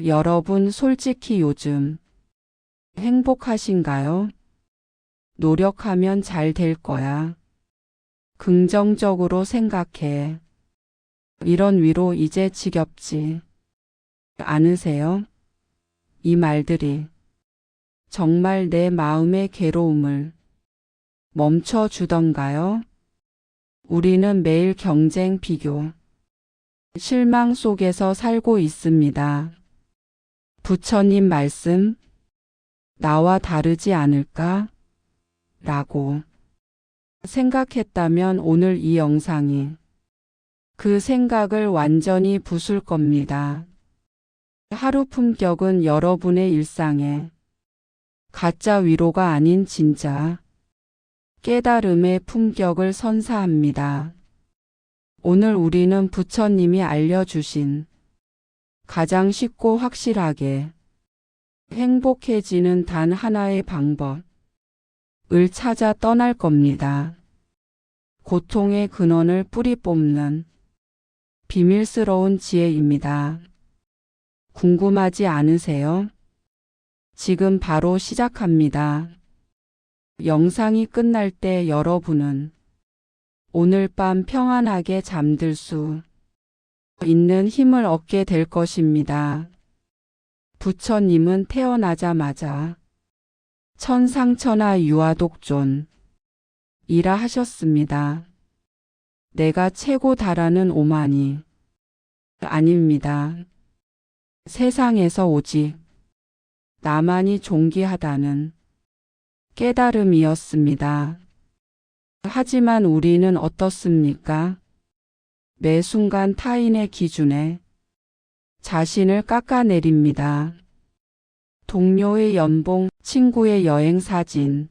여러분 솔직히 요즘 행복하신가요? 노력하면 잘 될 거야. 긍정적으로 생각해. 이런 위로 이제 지겹지 않으세요? 이 말들이 정말 내 마음의 괴로움을 멈춰주던가요? 우리는 매일 경쟁, 비교, 실망 속에서 살고 있습니다. 부처님 말씀, 나와 다르지 않을까? 라고 생각했다면 오늘 이 영상이 그 생각을 완전히 부술 겁니다. 하루 품격은 여러분의 일상에 가짜 위로가 아닌 진짜 깨달음의 품격을 선사합니다. 오늘 우리는 부처님이 알려주신 가장 쉽고 확실하게 행복해지는 단 하나의 방법을 찾아 떠날 겁니다. 고통의 근원을 뿌리 뽑는 비밀스러운 지혜입니다. 궁금하지 않으세요? 지금 바로 시작합니다. 영상이 끝날 때 여러분은 오늘 밤 평안하게 잠들 수 있는 힘을 얻게 될 것입니다. 부처님은 태어나자마자 천상천하 유아독존 이라 하셨습니다. 내가 최고다라는 오만이 아닙니다. 세상에서 오직 나만이 존귀하다는 깨달음이었습니다. 하지만 우리는 어떻습니까? 매 순간 타인의 기준에 자신을 깎아내립니다. 동료의 연봉, 친구의 여행 사진,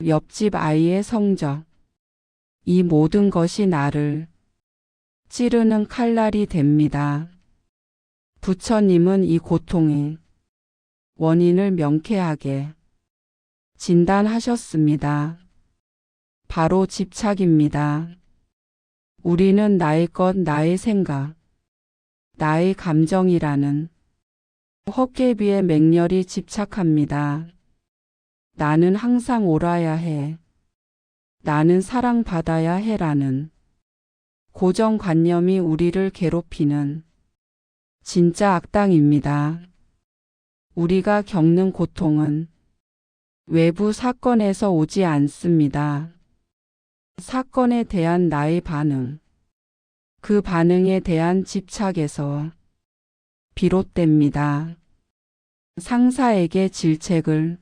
옆집 아이의 성적, 이 모든 것이 나를 찌르는 칼날이 됩니다. 부처님은 이 고통의 원인을 명쾌하게 진단하셨습니다. 바로 집착입니다. 우리는 나의 것, 나의 생각, 나의 감정이라는 헛개비에 맹렬히 집착합니다. 나는 항상 옳아야 해. 나는 사랑받아야 해라는 고정관념이 우리를 괴롭히는 진짜 악당입니다. 우리가 겪는 고통은 외부 사건에서 오지 않습니다. 사건에 대한 나의 반응, 그 반응에 대한 집착에서 비롯됩니다. 상사에게 질책을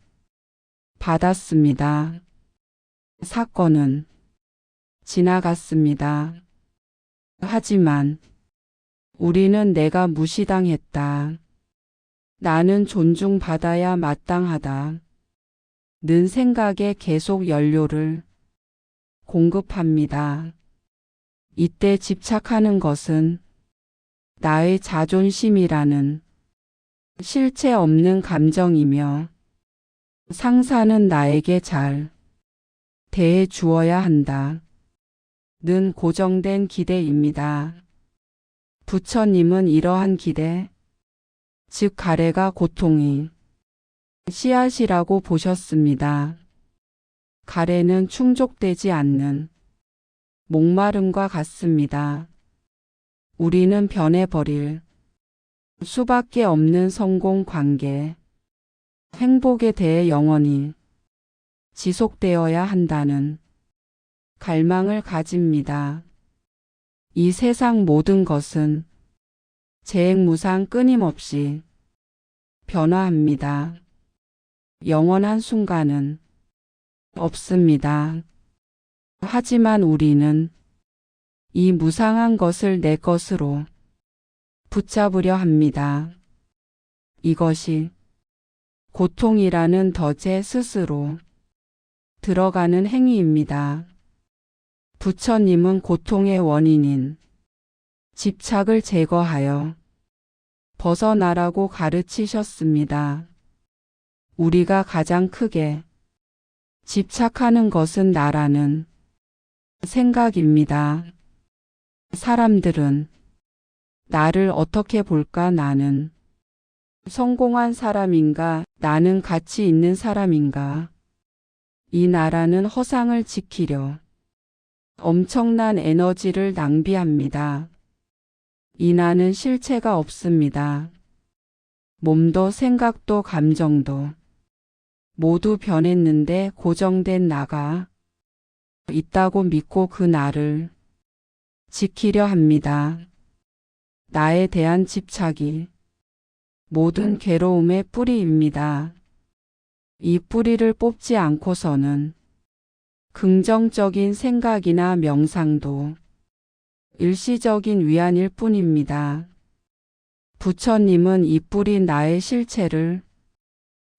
받았습니다. 사건은 지나갔습니다. 하지만 우리는 내가 무시당했다. 나는 존중받아야 마땅하다. 는 생각에 계속 연료를 공급합니다. 이때 집착하는 것은 나의 자존심이라는 실체 없는 감정이며 상사는 나에게 잘 대해 주어야 한다. 는 고정된 기대입니다. 부처님은 이러한 기대, 즉 가래가 고통이 씨앗이라고 보셨습니다. 가래는 충족되지 않는 목마름과 같습니다. 우리는 변해버릴 수밖에 없는 성공 관계, 행복에 대해 영원히 지속되어야 한다는 갈망을 가집니다. 이 세상 모든 것은 재행무상 끊임없이 변화합니다. 영원한 순간은 없습니다. 하지만 우리는 이 무상한 것을 내 것으로 붙잡으려 합니다. 이것이 고통이라는 덫에 스스로 들어가는 행위입니다. 부처님은 고통의 원인인 집착을 제거하여 벗어나라고 가르치셨습니다. 우리가 가장 크게 집착하는 것은 나라는 생각입니다. 사람들은 나를 어떻게 볼까? 나는 성공한 사람인가? 나는 가치 있는 사람인가? 이 나라는 허상을 지키려 엄청난 에너지를 낭비합니다. 이 나는 실체가 없습니다. 몸도 생각도 감정도 모두 변했는데 고정된 나가 있다고 믿고 그 나를 지키려 합니다. 나에 대한 집착이 모든 괴로움의 뿌리입니다. 이 뿌리를 뽑지 않고서는 긍정적인 생각이나 명상도 일시적인 위안일 뿐입니다. 부처님은 이 뿌리 나의 실체를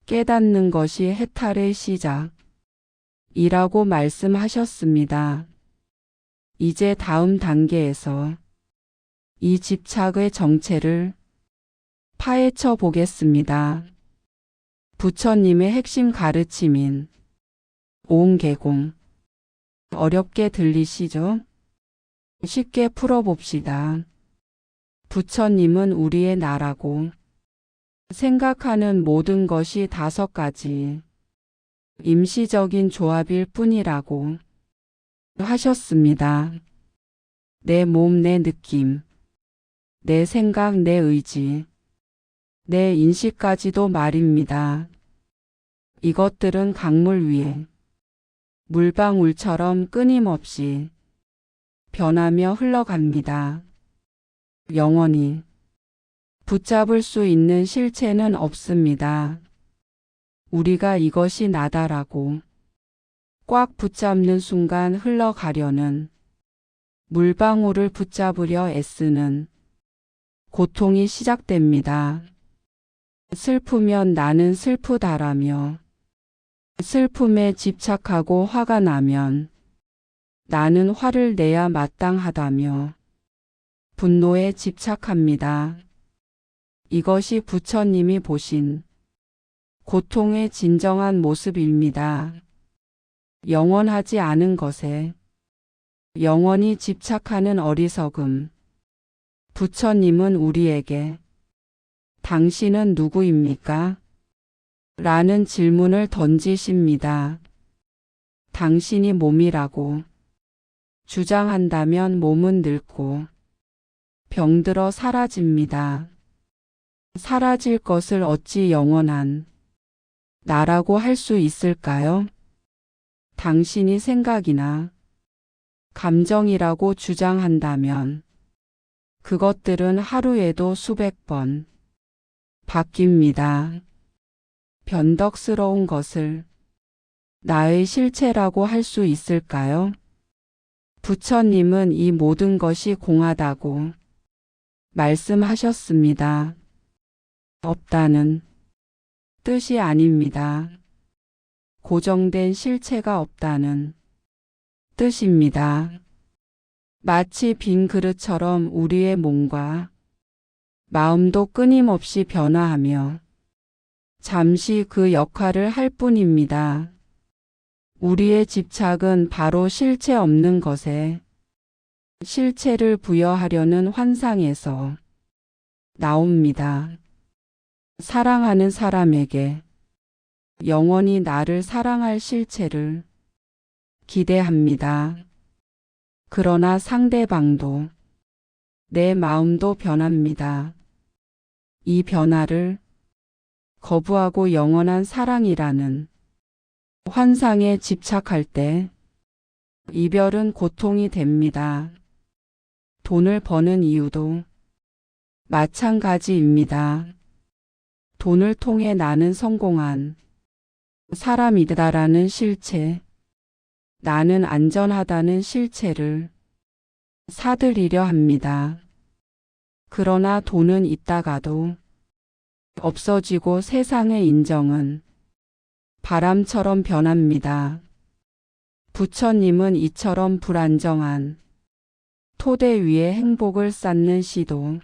깨닫는 것이 해탈의 시작이라고 말씀하셨습니다. 이제 다음 단계에서 이 집착의 정체를 파헤쳐 보겠습니다. 부처님의 핵심 가르침인 오응개공. 어렵게 들리시죠? 쉽게 풀어봅시다. 부처님은 우리의 나라고 생각하는 모든 것이 5가지 임시적인 조합일 뿐이라고 하셨습니다. 내 몸, 내 느낌, 내 생각, 내 의지, 내 인식까지도 말입니다. 이것들은 강물 위에 물방울처럼 끊임없이 변하며 흘러갑니다. 영원히 붙잡을 수 있는 실체는 없습니다. 우리가 이것이 나다라고 꽉 붙잡는 순간 흘러가려는 물방울을 붙잡으려 애쓰는 고통이 시작됩니다. 슬프면 나는 슬프다라며 슬픔에 집착하고 화가 나면 나는 화를 내야 마땅하다며 분노에 집착합니다. 이것이 부처님이 보신 고통의 진정한 모습입니다. 영원하지 않은 것에 영원히 집착하는 어리석음. 부처님은 우리에게 당신은 누구입니까? 라는 질문을 던지십니다. 당신이 몸이라고 주장한다면 몸은 늙고 병들어 사라집니다. 사라질 것을 어찌 영원한 나라고 할 수 있을까요? 당신이 생각이나 감정이라고 주장한다면 그것들은 하루에도 수백 번 바뀝니다. 변덕스러운 것을 나의 실체라고 할 수 있을까요? 부처님은 이 모든 것이 공하다고 말씀하셨습니다. 없다는 뜻이 아닙니다. 고정된 실체가 없다는 뜻입니다. 마치 빈 그릇처럼 우리의 몸과 마음도 끊임없이 변화하며 잠시 그 역할을 할 뿐입니다. 우리의 집착은 바로 실체 없는 것에 실체를 부여하려는 환상에서 나옵니다. 사랑하는 사람에게 영원히 나를 사랑할 실체를 기대합니다. 그러나 상대방도 내 마음도 변합니다. 이 변화를 거부하고 영원한 사랑이라는 환상에 집착할 때 이별은 고통이 됩니다. 돈을 버는 이유도 마찬가지입니다. 돈을 통해 나는 성공한 사람이다라는 실체, 나는 안전하다는 실체를 사들이려 합니다. 그러나 돈은 있다가도 없어지고 세상의 인정은 바람처럼 변합니다. 부처님은 이처럼 불안정한 토대 위에 행복을 쌓는 시도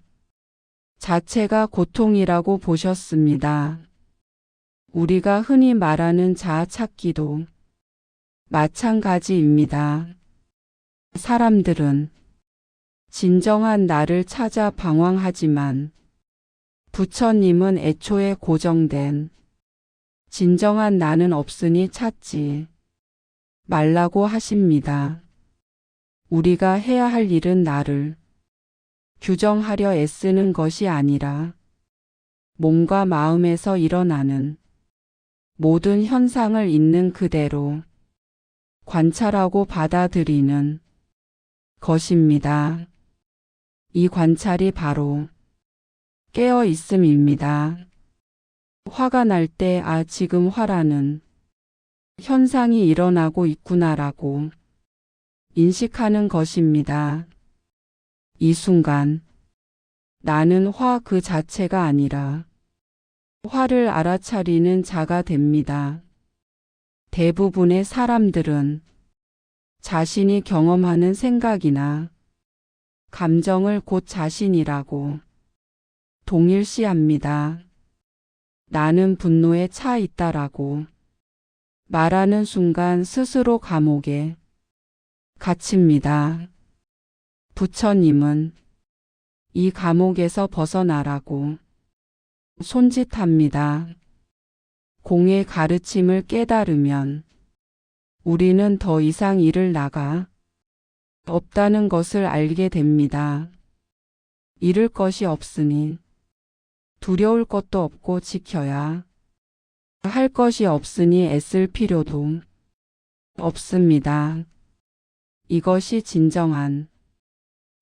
자체가 고통이라고 보셨습니다. 우리가 흔히 말하는 자아 찾기도 마찬가지입니다. 사람들은 진정한 나를 찾아 방황하지만 부처님은 애초에 고정된 진정한 나는 없으니 찾지 말라고 하십니다. 우리가 해야 할 일은 나를 규정하려 애쓰는 것이 아니라 몸과 마음에서 일어나는 모든 현상을 있는 그대로 관찰하고 받아들이는 것입니다. 이 관찰이 바로 깨어 있음입니다. 화가 날 때 지금 화라는 현상이 일어나고 있구나라고 인식하는 것입니다. 이 순간 나는 화 그 자체가 아니라 화를 알아차리는 자가 됩니다. 대부분의 사람들은 자신이 경험하는 생각이나 감정을 곧 자신이라고 동일시합니다. 나는 분노에 차 있다라고 말하는 순간 스스로 감옥에 갇힙니다. 부처님은 이 감옥에서 벗어나라고 손짓합니다. 공의 가르침을 깨달으면 우리는 더 이상 잃을 나가 없다는 것을 알게 됩니다. 잃을 것이 없으니 두려울 것도 없고 지켜야 할 것이 없으니 애쓸 필요도 없습니다. 이것이 진정한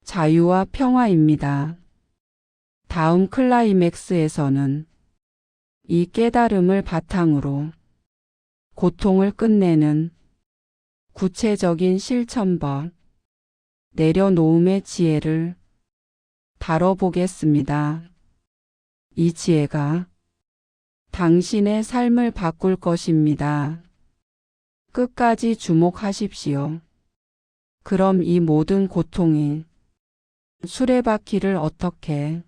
자유와 평화입니다. 다음 클라이맥스에서는 이 깨달음을 바탕으로 고통을 끝내는 구체적인 실천법, 내려놓음의 지혜를 다뤄보겠습니다. 이 지혜가 당신의 삶을 바꿀 것입니다. 끝까지 주목하십시오. 그럼 이 모든 고통이 수레바퀴를 어떻게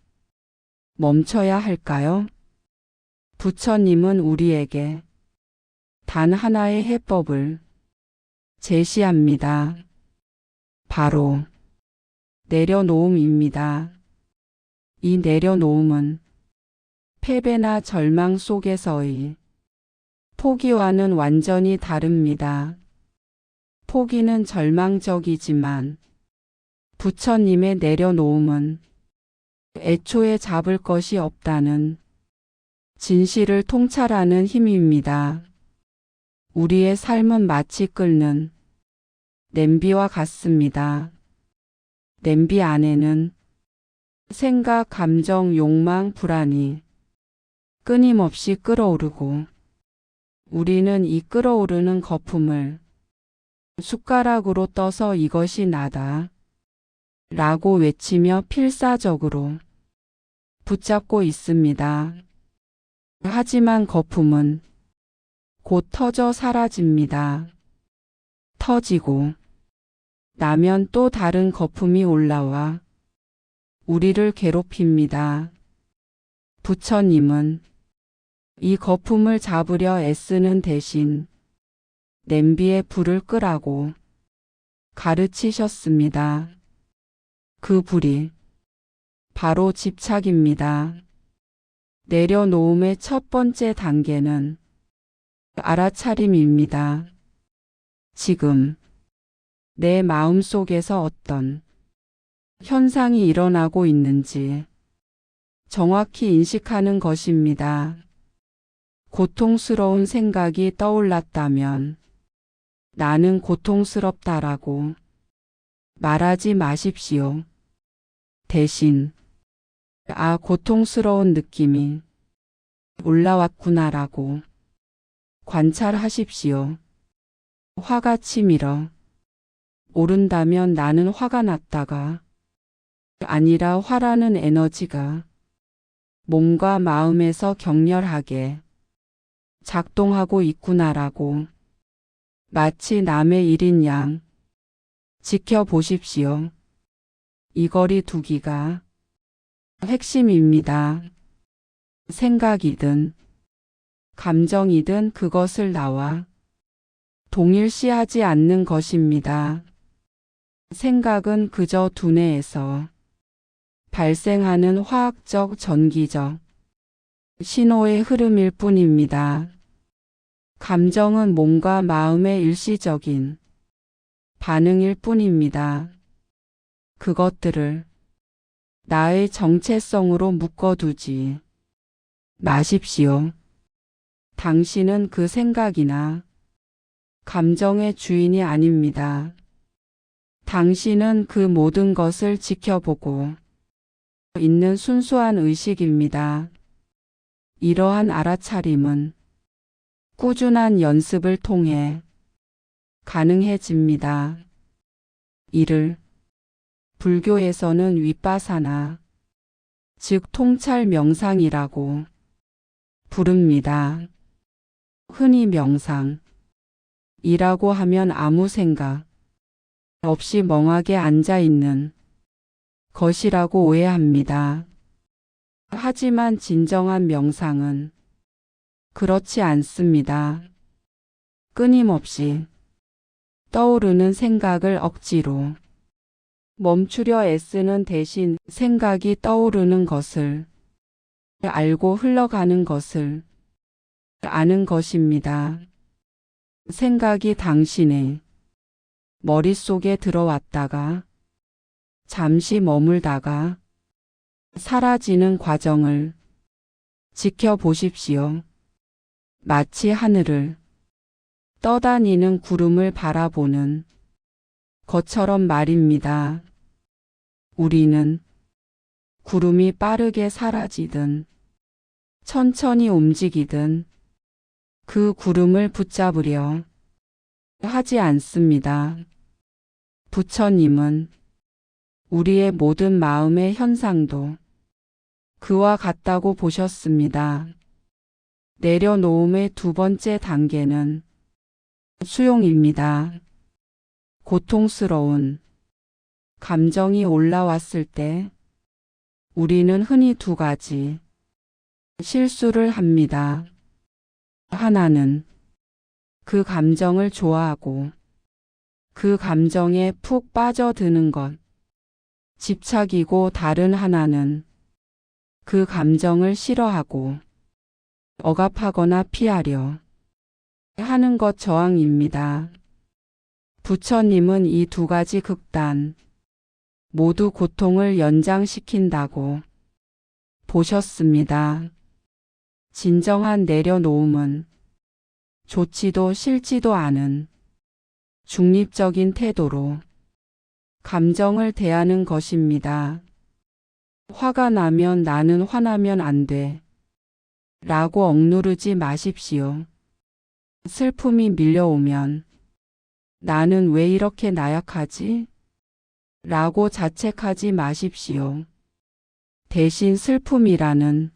멈춰야 할까요? 부처님은 우리에게 단 하나의 해법을 제시합니다. 바로 내려놓음입니다. 이 내려놓음은 패배나 절망 속에서의 포기와는 완전히 다릅니다. 포기는 절망적이지만 부처님의 내려놓음은 애초에 잡을 것이 없다는 진실을 통찰하는 힘입니다. 우리의 삶은 마치 끓는 냄비와 같습니다. 냄비 안에는 생각, 감정, 욕망, 불안이 끊임없이 끓어오르고 우리는 이 끓어오르는 거품을 숟가락으로 떠서 이것이 나다 라고 외치며 필사적으로 붙잡고 있습니다. 하지만 거품은 곧 터져 사라집니다. 터지고 나면 또 다른 거품이 올라와 우리를 괴롭힙니다. 부처님은 이 거품을 잡으려 애쓰는 대신 냄비에 불을 끄라고 가르치셨습니다. 그 불이 바로 집착입니다. 내려놓음의 첫 번째 단계는 알아차림입니다. 지금 내 마음 속에서 어떤 현상이 일어나고 있는지 정확히 인식하는 것입니다. 고통스러운 생각이 떠올랐다면 나는 고통스럽다라고 말하지 마십시오. 대신 고통스러운 느낌이 올라왔구나라고 관찰하십시오. 화가 치밀어 오른다면 나는 화가 났다가 아니라 화라는 에너지가 몸과 마음에서 격렬하게 작동하고 있구나라고 마치 남의 일인 양 지켜보십시오. 이 거리 두기가 핵심입니다. 생각이든 감정이든 그것을 나와 동일시하지 않는 것입니다. 생각은 그저 두뇌에서 발생하는 화학적, 전기적 신호의 흐름일 뿐입니다. 감정은 몸과 마음의 일시적인 반응일 뿐입니다. 그것들을 나의 정체성으로 묶어두지 마십시오. 당신은 그 생각이나 감정의 주인이 아닙니다. 당신은 그 모든 것을 지켜보고 있는 순수한 의식입니다. 이러한 알아차림은 꾸준한 연습을 통해 가능해집니다. 이를 불교에서는 위빠사나, 즉 통찰 명상이라고 부릅니다. 흔히 명상이라고 하면 아무 생각 없이 멍하게 앉아 있는 것이라고 오해합니다. 하지만 진정한 명상은 그렇지 않습니다. 끊임없이 떠오르는 생각을 억지로 멈추려 애쓰는 대신 생각이 떠오르는 것을 알고 흘러가는 것을 아는 것입니다. 생각이 당신의 머릿속에 들어왔다가 잠시 머물다가 사라지는 과정을 지켜보십시오. 마치 하늘을 떠다니는 구름을 바라보는 것처럼 말입니다. 우리는 구름이 빠르게 사라지든 천천히 움직이든 그 구름을 붙잡으려 하지 않습니다. 부처님은 우리의 모든 마음의 현상도 그와 같다고 보셨습니다. 내려놓음의 두 번째 단계는 수용입니다. 고통스러운 감정이 올라왔을 때 우리는 흔히 두 가지 실수를 합니다. 하나는 그 감정을 좋아하고 그 감정에 푹 빠져드는 것, 집착이고 다른 하나는 그 감정을 싫어하고 억압하거나 피하려 하는 것 저항입니다. 부처님은 이 두 가지 극단 모두 고통을 연장시킨다고 보셨습니다. 진정한 내려놓음은 좋지도 싫지도 않은 중립적인 태도로 감정을 대하는 것입니다. 화가 나면 나는 화나면 안 돼 라고 억누르지 마십시오. 슬픔이 밀려오면 나는 왜 이렇게 나약하지? 라고 자책하지 마십시오. 대신 슬픔이라는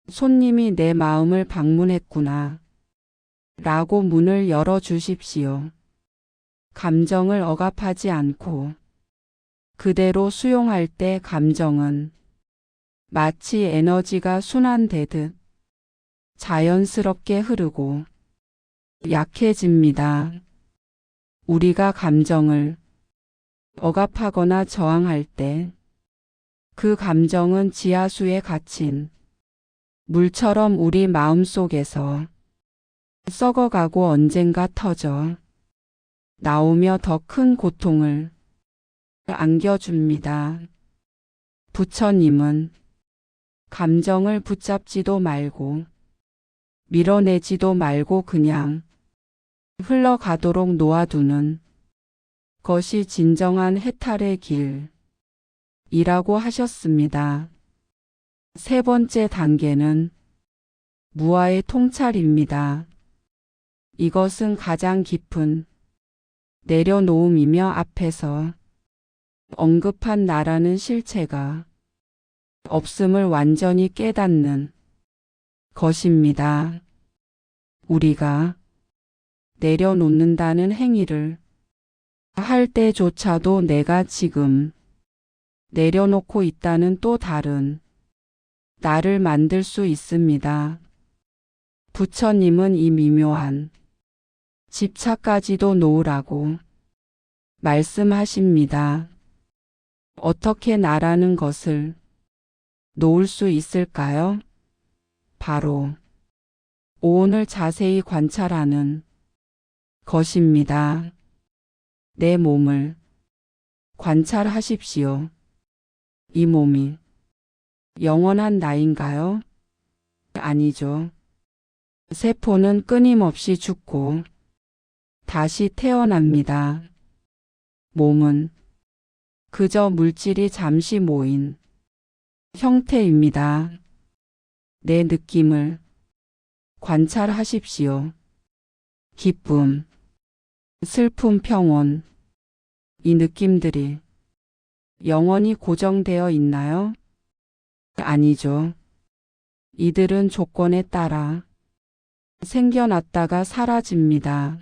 손님이 내 마음을 방문했구나 라고 문을 열어주십시오. 감정을 억압하지 않고 그대로 수용할 때 감정은 마치 에너지가 순환되듯 자연스럽게 흐르고 약해집니다. 우리가 감정을 억압하거나 저항할 때 그 감정은 지하수에 갇힌 물처럼 우리 마음속에서 썩어가고 언젠가 터져 나오며 더 큰 고통을 안겨줍니다. 부처님은 감정을 붙잡지도 말고 밀어내지도 말고 그냥 흘러가도록 놓아두는 것이 진정한 해탈의 길이라고 하셨습니다. 세 번째 단계는 무아의 통찰입니다. 이것은 가장 깊은 내려놓음이며 앞에서 언급한 나라는 실체가 없음을 완전히 깨닫는 것입니다. 우리가 내려놓는다는 행위를 할 때조차도 내가 지금 내려놓고 있다는 또 다른 나를 만들 수 있습니다. 부처님은 이 미묘한 집착까지도 놓으라고 말씀하십니다. 어떻게 나라는 것을 놓을 수 있을까요? 바로 오온을 자세히 관찰하는 것입니다. 내 몸을 관찰하십시오. 이 몸이 영원한 나인가요? 아니죠. 세포는 끊임없이 죽고 다시 태어납니다. 몸은 그저 물질이 잠시 모인 형태입니다. 내 느낌을 관찰하십시오. 기쁨, 슬픔, 평온. 이 느낌들이 영원히 고정되어 있나요? 아니죠. 이들은 조건에 따라 생겨났다가 사라집니다.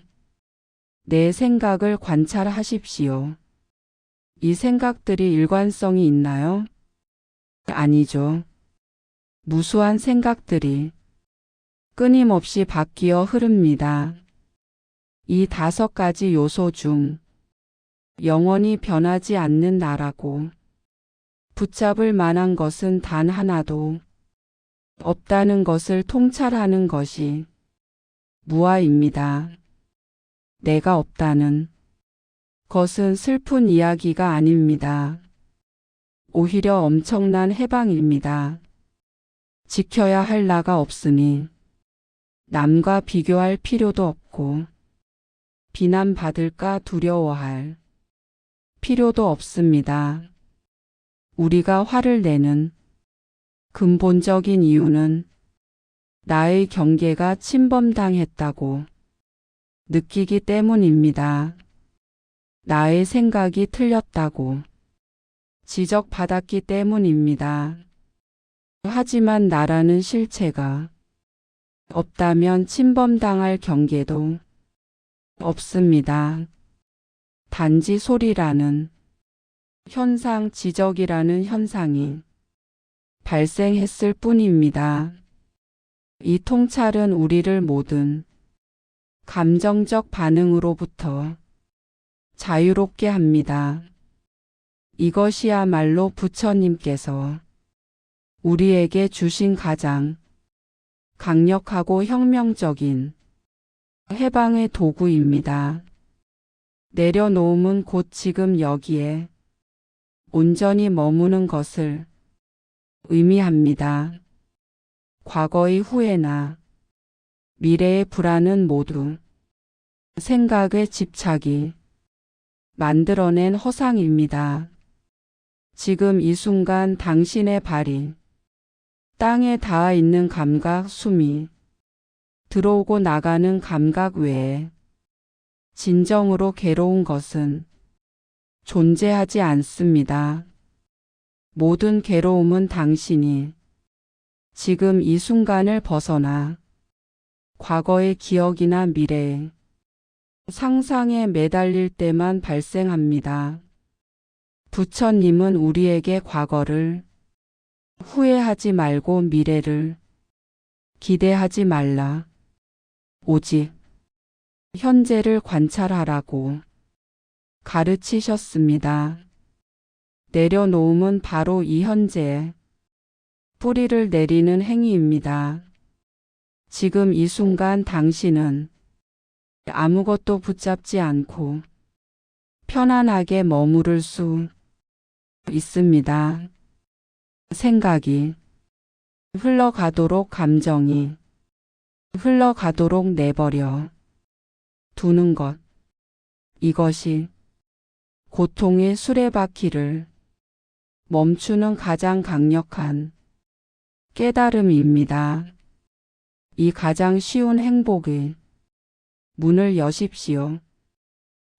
내 생각을 관찰하십시오. 이 생각들이 일관성이 있나요? 아니죠. 무수한 생각들이 끊임없이 바뀌어 흐릅니다. 이 5가지 요소 중 영원히 변하지 않는 나라고 붙잡을 만한 것은 단 하나도 없다는 것을 통찰하는 것이 무아입니다. 내가 없다는 것은 슬픈 이야기가 아닙니다. 오히려 엄청난 해방입니다. 지켜야 할 나가 없으니 남과 비교할 필요도 없고 비난받을까 두려워할 필요도 없습니다. 우리가 화를 내는 근본적인 이유는 나의 경계가 침범당했다고 느끼기 때문입니다. 나의 생각이 틀렸다고 지적받았기 때문입니다. 하지만 나라는 실체가 없다면 침범당할 경계도 없습니다. 단지 소리라는 현상, 지적이라는 현상이 발생했을 뿐입니다. 이 통찰은 우리를 모든 감정적 반응으로부터 자유롭게 합니다. 이것이야말로 부처님께서 우리에게 주신 가장 강력하고 혁명적인 해방의 도구입니다. 내려놓음은 곧 지금 여기에 온전히 머무는 것을 의미합니다. 과거의 후회나 미래의 불안은 모두 생각의 집착이 만들어낸 허상입니다. 지금 이 순간 당신의 발이 땅에 닿아 있는 감각, 숨이 들어오고 나가는 감각 외에 진정으로 괴로운 것은 존재하지 않습니다. 모든 괴로움은 당신이 지금 이 순간을 벗어나 과거의 기억이나 미래의 상상에 매달릴 때만 발생합니다. 부처님은 우리에게 과거를 후회하지 말고 미래를 기대하지 말라. 오직 현재를 관찰하라고 가르치셨습니다. 내려놓음은 바로 이 현재에 뿌리를 내리는 행위입니다. 지금 이 순간 당신은 아무것도 붙잡지 않고 편안하게 머무를 수 있습니다. 생각이 흘러가도록, 감정이 흘러가도록 내버려 두는 것. 이것이 고통의 수레바퀴를 멈추는 가장 강력한 깨달음입니다. 이 가장 쉬운 행복의 문을 여십시오.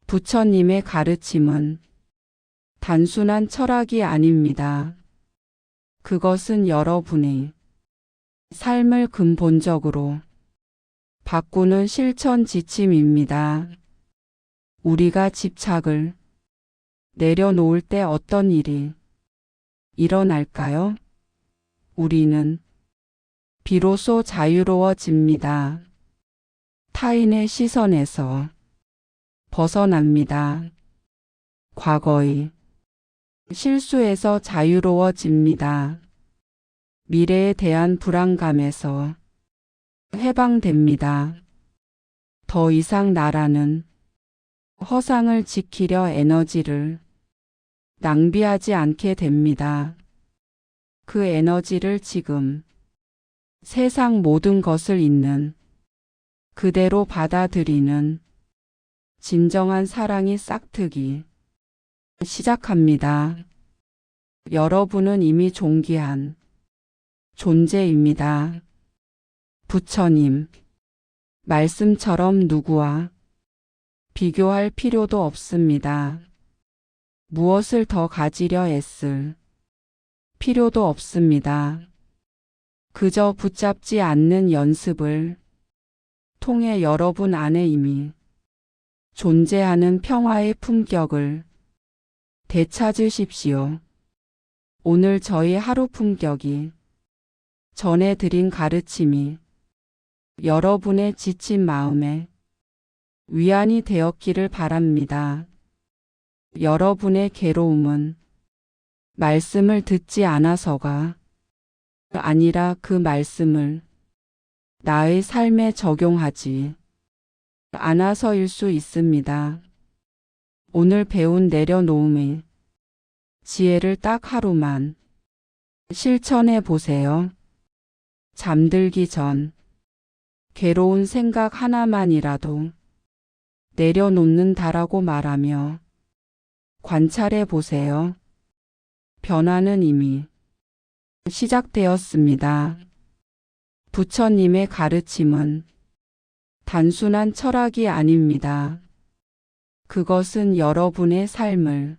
부처님의 가르침은 단순한 철학이 아닙니다. 그것은 여러분의 삶을 근본적으로 바꾸는 실천 지침입니다. 우리가 집착을 내려놓을 때 어떤 일이 일어날까요? 우리는 비로소 자유로워집니다. 타인의 시선에서 벗어납니다. 과거의 실수에서 자유로워집니다. 미래에 대한 불안감에서 해방됩니다. 더 이상 나라는 허상을 지키려 에너지를 낭비하지 않게 됩니다. 그 에너지를 지금 세상 모든 것을 있는 그대로 받아들이는 진정한 사랑이 싹트기 시작합니다. 여러분은 이미 존귀한 존재입니다. 부처님 말씀처럼 누구와 비교할 필요도 없습니다. 무엇을 더 가지려 애쓸 필요도 없습니다. 그저 붙잡지 않는 연습을 통해 여러분 안에 이미 존재하는 평화의 품격을 되찾으십시오. 오늘 저희 하루 품격이 전해드린 가르침이 여러분의 지친 마음에 위안이 되었기를 바랍니다. 여러분의 괴로움은 말씀을 듣지 않아서가 아니라 그 말씀을 나의 삶에 적용하지 않아서일 수 있습니다. 오늘 배운 내려놓음의 지혜를 딱 하루만 실천해 보세요. 잠들기 전 괴로운 생각 하나만이라도 내려놓는다라고 말하며 관찰해 보세요. 변화는 이미 시작되었습니다. 부처님의 가르침은 단순한 철학이 아닙니다. 그것은 여러분의 삶을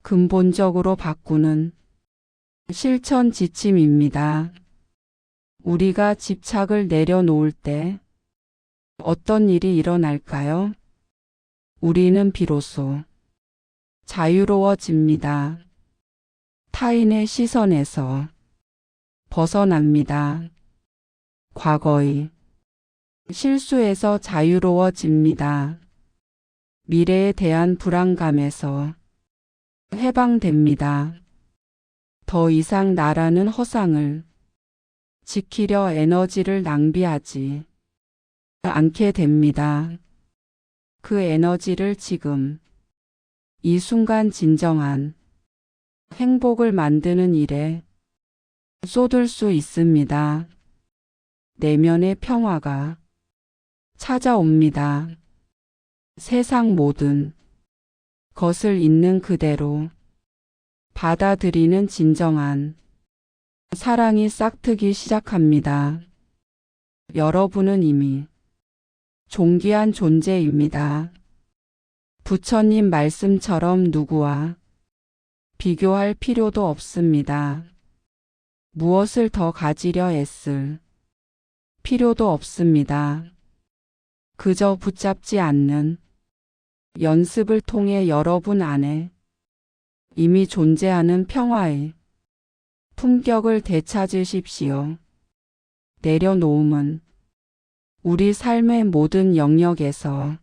근본적으로 바꾸는 실천 지침입니다. 우리가 집착을 내려놓을 때 어떤 일이 일어날까요? 우리는 비로소 자유로워집니다. 타인의 시선에서 벗어납니다. 과거의 실수에서 자유로워집니다. 미래에 대한 불안감에서 해방됩니다. 더 이상 나라는 허상을 지키려 에너지를 낭비하지 않게 됩니다. 그 에너지를 지금 이 순간 진정한 행복을 만드는 일에 쏟을 수 있습니다. 내면의 평화가 찾아옵니다. 세상 모든 것을 있는 그대로 받아들이는 진정한 사랑이 싹트기 시작합니다. 여러분은 이미 존귀한 존재입니다. 부처님 말씀처럼 누구와 비교할 필요도 없습니다. 무엇을 더 가지려 애쓸 필요도 없습니다. 그저 붙잡지 않는 연습을 통해 여러분 안에 이미 존재하는 평화의 품격을 되찾으십시오. 내려놓음은 우리 삶의 모든 영역에서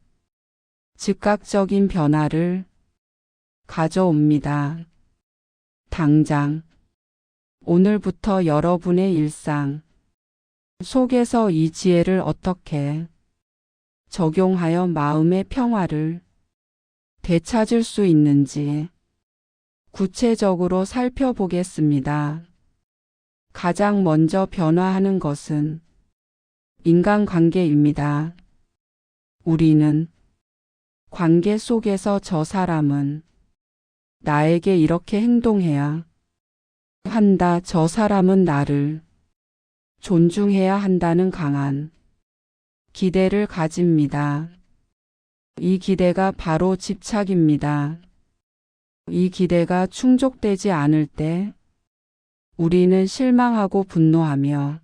즉각적인 변화를 가져옵니다. 당장 오늘부터 여러분의 일상 속에서 이 지혜를 어떻게 적용하여 마음의 평화를 되찾을 수 있는지 구체적으로 살펴보겠습니다. 가장 먼저 변화하는 것은 인간관계입니다. 우리는 관계 속에서 저 사람은 나에게 이렇게 행동해야 한다, 저 사람은 나를 존중해야 한다는 강한 기대를 가집니다. 이 기대가 바로 집착입니다. 이 기대가 충족되지 않을 때 우리는 실망하고 분노하며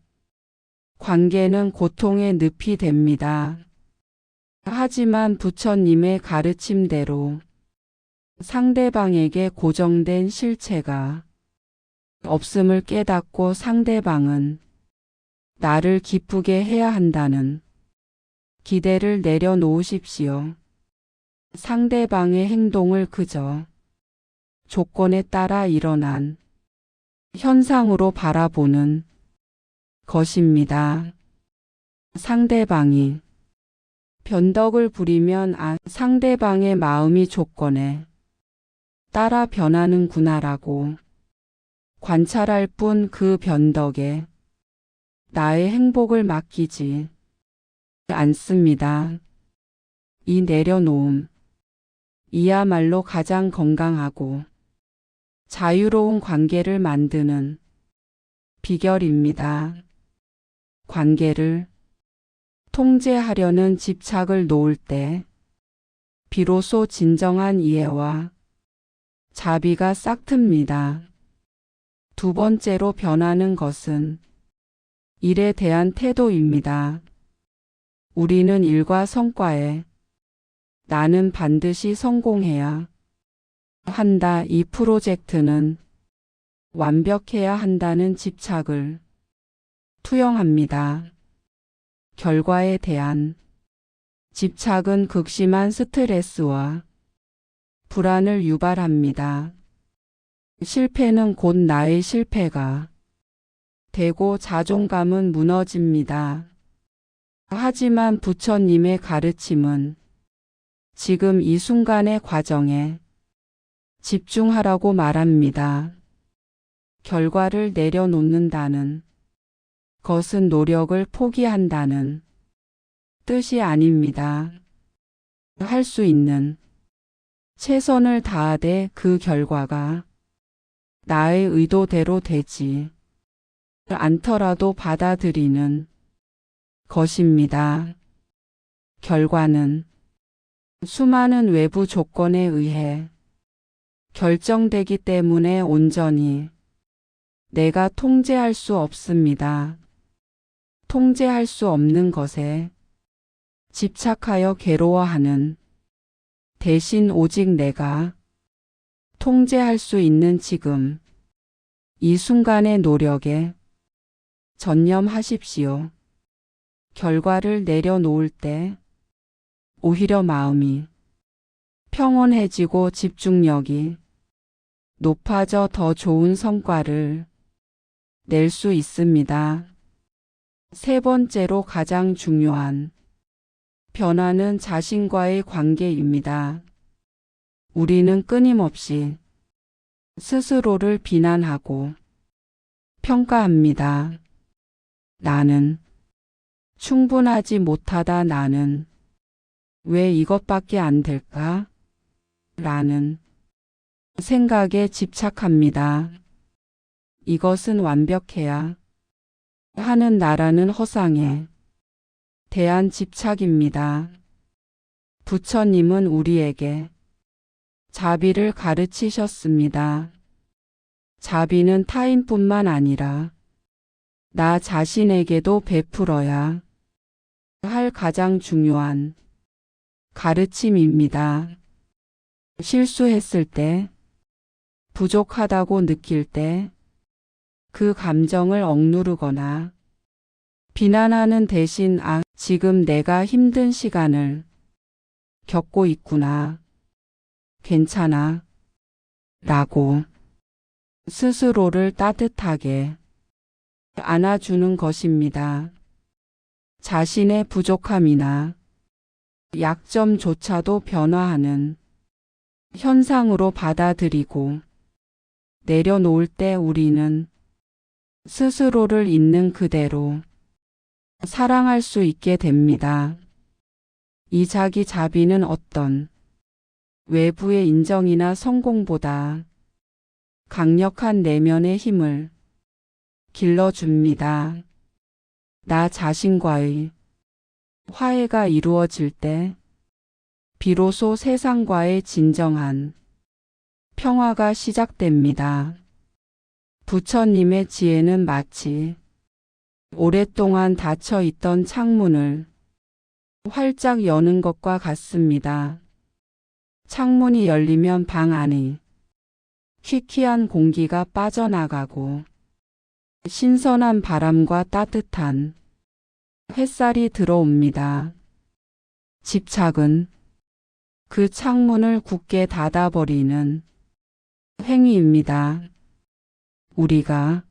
관계는 고통의 늪이 됩니다. 하지만 부처님의 가르침대로 상대방에게 고정된 실체가 없음을 깨닫고 상대방은 나를 기쁘게 해야 한다는 기대를 내려놓으십시오. 상대방의 행동을 그저 조건에 따라 일어난 현상으로 바라보는 것입니다. 상대방이 변덕을 부리면 상대방의 마음이 조건에 따라 변하는구나라고 관찰할 뿐 그 변덕에 나의 행복을 맡기지 않습니다. 이 내려놓음, 이야말로 가장 건강하고 자유로운 관계를 만드는 비결입니다. 관계를 통제하려는 집착을 놓을 때 비로소 진정한 이해와 자비가 싹틉니다. 두 번째로 변하는 것은 일에 대한 태도입니다. 우리는 일과 성과에 나는 반드시 성공해야 한다. 이 프로젝트는 완벽해야 한다는 집착을 투영합니다. 결과에 대한 집착은 극심한 스트레스와 불안을 유발합니다. 실패는 곧 나의 실패가 되고 자존감은 무너집니다. 하지만 부처님의 가르침은 지금 이 순간의 과정에 집중하라고 말합니다. 결과를 내려놓는다는 것은 노력을 포기한다는 뜻이 아닙니다. 할 수 있는 최선을 다하되 그 결과가 나의 의도대로 되지 않더라도 받아들이는 것입니다. 결과는 수많은 외부 조건에 의해 결정되기 때문에 온전히 내가 통제할 수 없습니다. 통제할 수 없는 것에 집착하여 괴로워하는 대신 오직 내가 통제할 수 있는 지금 이 순간의 노력에 전념하십시오. 결과를 내려놓을 때 오히려 마음이 평온해지고 집중력이 높아져 더 좋은 성과를 낼 수 있습니다. 세 번째로 가장 중요한 변화는 자신과의 관계입니다. 우리는 끊임없이 스스로를 비난하고 평가합니다. 나는 충분하지 못하다. 나는 왜 이것밖에 안 될까? 라는 생각에 집착합니다. 이것은 완벽해야 하는 나라는 허상에 대한 집착입니다. 부처님은 우리에게 자비를 가르치셨습니다. 자비는 타인뿐만 아니라 나 자신에게도 베풀어야 할 가장 중요한 가르침입니다. 실수했을 때, 부족하다고 느낄 때, 그 감정을 억누르거나 비난하는 대신 지금 내가 힘든 시간을 겪고 있구나. 괜찮아. 라고 스스로를 따뜻하게 안아주는 것입니다. 자신의 부족함이나 약점조차도 변화하는 현상으로 받아들이고 내려놓을 때 우리는 스스로를 있는 그대로 사랑할 수 있게 됩니다. 이 자기 자비는 어떤 외부의 인정이나 성공보다 강력한 내면의 힘을 길러줍니다. 나 자신과의 화해가 이루어질 때 비로소 세상과의 진정한 평화가 시작됩니다. 부처님의 지혜는 마치 오랫동안 닫혀 있던 창문을 활짝 여는 것과 같습니다. 창문이 열리면 방 안이 희귀한 공기가 빠져나가고 신선한 바람과 따뜻한 햇살이 들어옵니다. 집착은 그 창문을 굳게 닫아버리는 행위입니다. 우리가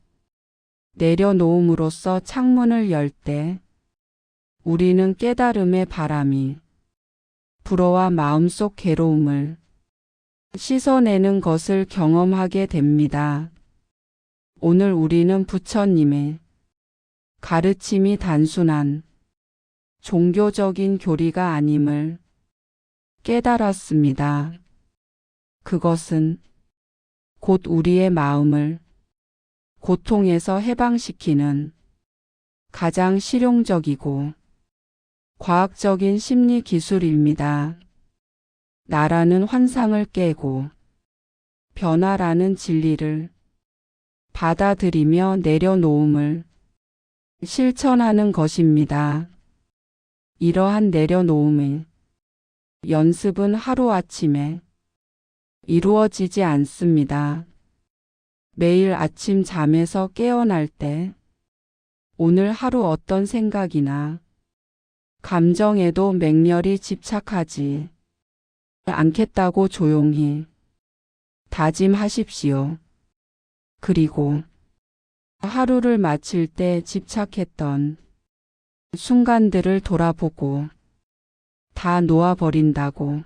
내려놓음으로써 창문을 열 때 우리는 깨달음의 바람이 불어와 마음속 괴로움을 씻어내는 것을 경험하게 됩니다. 오늘 우리는 부처님의 가르침이 단순한 종교적인 교리가 아님을 깨달았습니다. 그것은 곧 우리의 마음을 고통에서 해방시키는 가장 실용적이고 과학적인 심리 기술입니다. 나라는 환상을 깨고 변화라는 진리를 받아들이며 내려놓음을 실천하는 것입니다. 이러한 내려놓음의 연습은 하루아침에 이루어지지 않습니다. 매일 아침 잠에서 깨어날 때 오늘 하루 어떤 생각이나 감정에도 맹렬히 집착하지 않겠다고 조용히 다짐하십시오. 그리고 하루를 마칠 때 집착했던 순간들을 돌아보고 다 놓아버린다고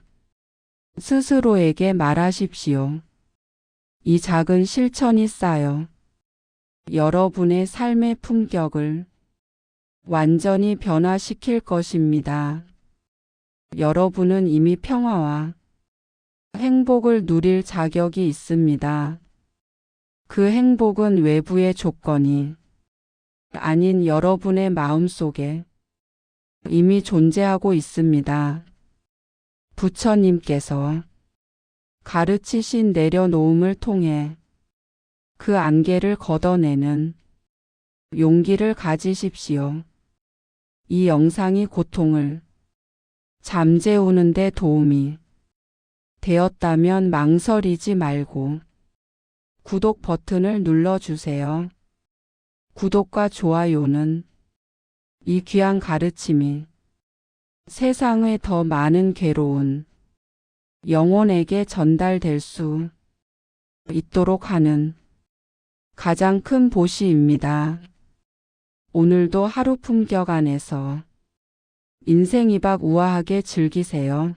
스스로에게 말하십시오. 이 작은 실천이 쌓여 여러분의 삶의 품격을 완전히 변화시킬 것입니다. 여러분은 이미 평화와 행복을 누릴 자격이 있습니다. 그 행복은 외부의 조건이 아닌 여러분의 마음 속에 이미 존재하고 있습니다. 부처님께서 가르치신 내려놓음을 통해 그 안개를 걷어내는 용기를 가지십시오. 이 영상이 고통을 잠재우는 데 도움이 되었다면 망설이지 말고 구독 버튼을 눌러주세요. 구독과 좋아요는 이 귀한 가르침이 세상의 더 많은 괴로운 영혼에게 전달될 수 있도록 하는 가장 큰 보시입니다. 오늘도 하루 품격 안에서 인생 2박 우아하게 즐기세요.